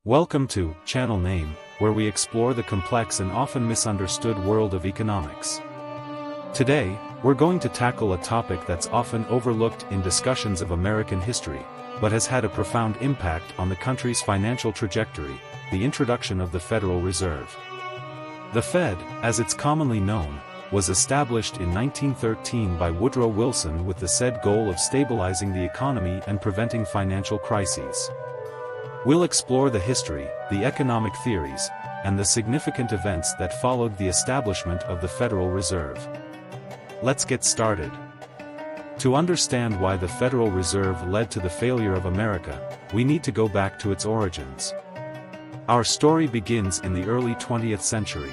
Welcome to Channel Name, where we explore the complex and often misunderstood world of economics. Today, we're going to tackle a topic that's often overlooked in discussions of American history, but has had a profound impact on the country's financial trajectory: the introduction of the Federal Reserve. The Fed, as it's commonly known, was established in 1913 by Woodrow Wilson with the said goal of stabilizing the economy and preventing financial crises. We'll explore the history, the economic theories, and the significant events that followed the establishment of the Federal Reserve. Let's get started. To understand why the Federal Reserve led to the failure of America, we need to go back to its origins. Our story begins in the early 20th century.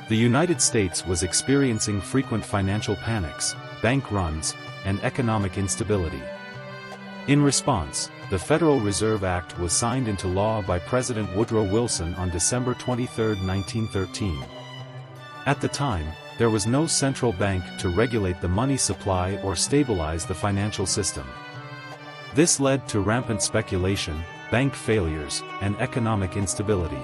The United States was experiencing frequent financial panics, bank runs, and economic instability. In response, the Federal Reserve Act was signed into law by President Woodrow Wilson on December 23, 1913. At the time, there was no central bank to regulate the money supply or stabilize the financial system. This led to rampant speculation, bank failures, and economic instability.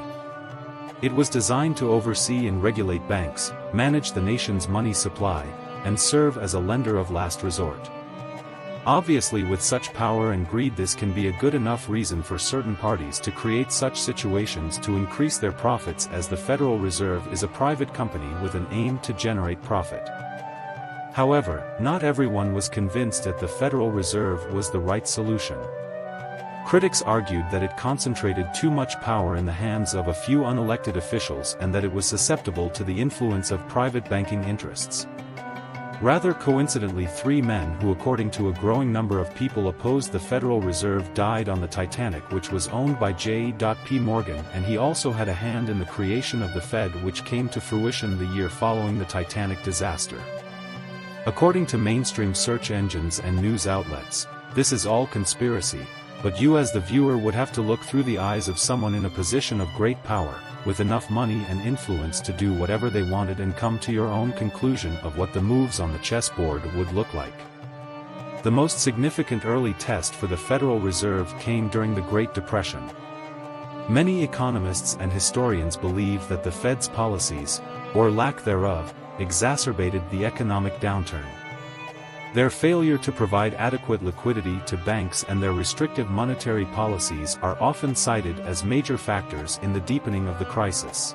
It was designed to oversee and regulate banks, manage the nation's money supply, and serve as a lender of last resort. Obviously, with such power and greed, this can be a good enough reason for certain parties to create such situations to increase their profits, as the Federal Reserve is a private company with an aim to generate profit. However, not everyone was convinced that the Federal Reserve was the right solution. Critics argued that it concentrated too much power in the hands of a few unelected officials and that it was susceptible to the influence of private banking interests. Rather coincidentally, three men who, according to a growing number of people, opposed the Federal Reserve died on the Titanic, which was owned by J.P. Morgan, and he also had a hand in the creation of the Fed, which came to fruition the year following the Titanic disaster. According to mainstream search engines and news outlets, this is all conspiracy, but you as the viewer would have to look through the eyes of someone in a position of great power, with enough money and influence to do whatever they wanted, and come to your own conclusion of what the moves on the chessboard would look like. The most significant early test for the Federal Reserve came during the Great Depression. Many economists and historians believe that the Fed's policies, or lack thereof, exacerbated the economic downturn. Their failure to provide adequate liquidity to banks and their restrictive monetary policies are often cited as major factors in the deepening of the crisis.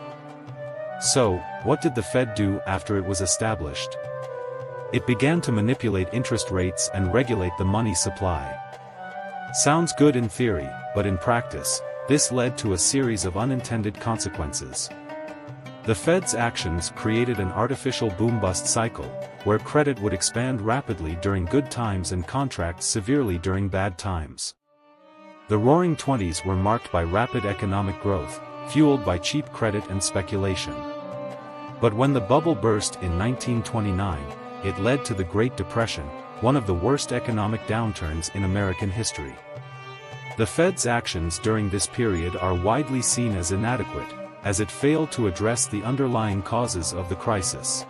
So, what did the Fed do after it was established? It began to manipulate interest rates and regulate the money supply. Sounds good in theory, but in practice, this led to a series of unintended consequences. The Fed's actions created an artificial boom-bust cycle, where credit would expand rapidly during good times and contract severely during bad times. The Roaring Twenties were marked by rapid economic growth, fueled by cheap credit and speculation. But when the bubble burst in 1929, it led to the Great Depression, one of the worst economic downturns in American history. The Fed's actions during this period are widely seen as inadequate, as it failed to address the underlying causes of the crisis.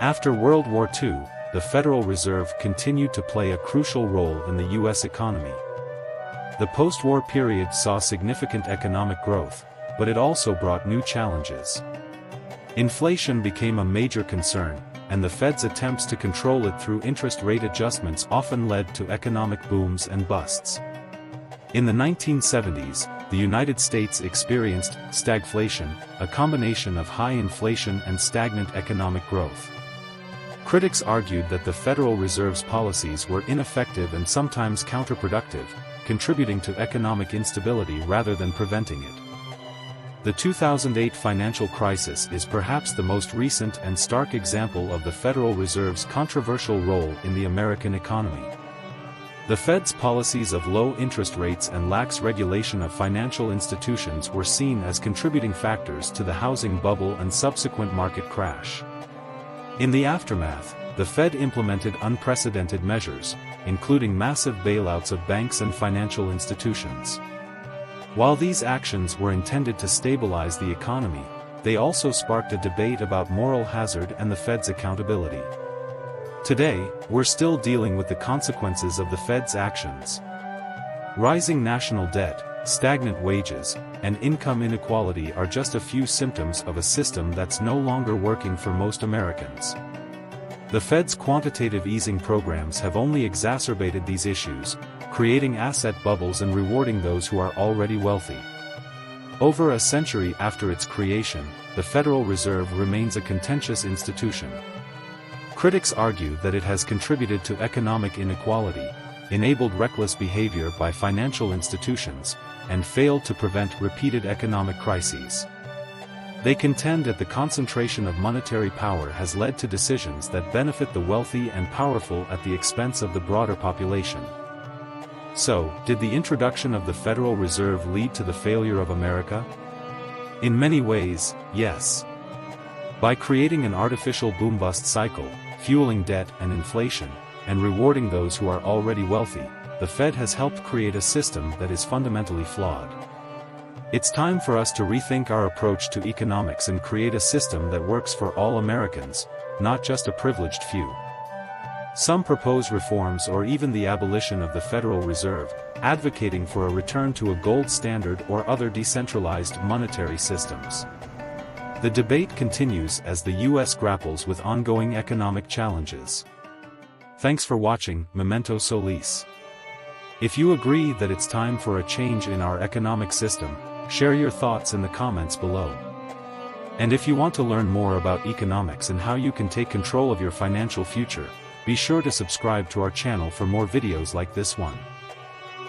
After World War II, the Federal Reserve continued to play a crucial role in the U.S. economy. The post-war period saw significant economic growth, but it also brought new challenges. Inflation became a major concern, and the Fed's attempts to control it through interest rate adjustments often led to economic booms and busts. In the 1970s, the United States experienced stagflation, a combination of high inflation and stagnant economic growth. Critics argued that the Federal Reserve's policies were ineffective and sometimes counterproductive, contributing to economic instability rather than preventing it. The 2008 financial crisis is perhaps the most recent and stark example of the Federal Reserve's controversial role in the American economy. The Fed's policies of low interest rates and lax regulation of financial institutions were seen as contributing factors to the housing bubble and subsequent market crash. In the aftermath, the Fed implemented unprecedented measures, including massive bailouts of banks and financial institutions. While these actions were intended to stabilize the economy, they also sparked a debate about moral hazard and the Fed's accountability. Today, we're still dealing with the consequences of the Fed's actions. Rising national debt, stagnant wages, and income inequality are just a few symptoms of a system that's no longer working for most Americans. The Fed's quantitative easing programs have only exacerbated these issues, creating asset bubbles and rewarding those who are already wealthy. Over a century after its creation, the Federal Reserve remains a contentious institution. Critics argue that it has contributed to economic inequality, enabled reckless behavior by financial institutions, and failed to prevent repeated economic crises. They contend that the concentration of monetary power has led to decisions that benefit the wealthy and powerful at the expense of the broader population. So, did the introduction of the Federal Reserve lead to the failure of America? In many ways, yes. By creating an artificial boom-bust cycle, fueling debt and inflation, and rewarding those who are already wealthy, the Fed has helped create a system that is fundamentally flawed. It's time for us to rethink our approach to economics and create a system that works for all Americans, not just a privileged few. Some propose reforms or even the abolition of the Federal Reserve, advocating for a return to a gold standard or other decentralized monetary systems. The debate continues as the U.S. grapples with ongoing economic challenges. Thanks for watching, Memento Solis. If you agree that it's time for a change in our economic system, share your thoughts in the comments below. And if you want to learn more about economics and how you can take control of your financial future, be sure to subscribe to our channel for more videos like this one.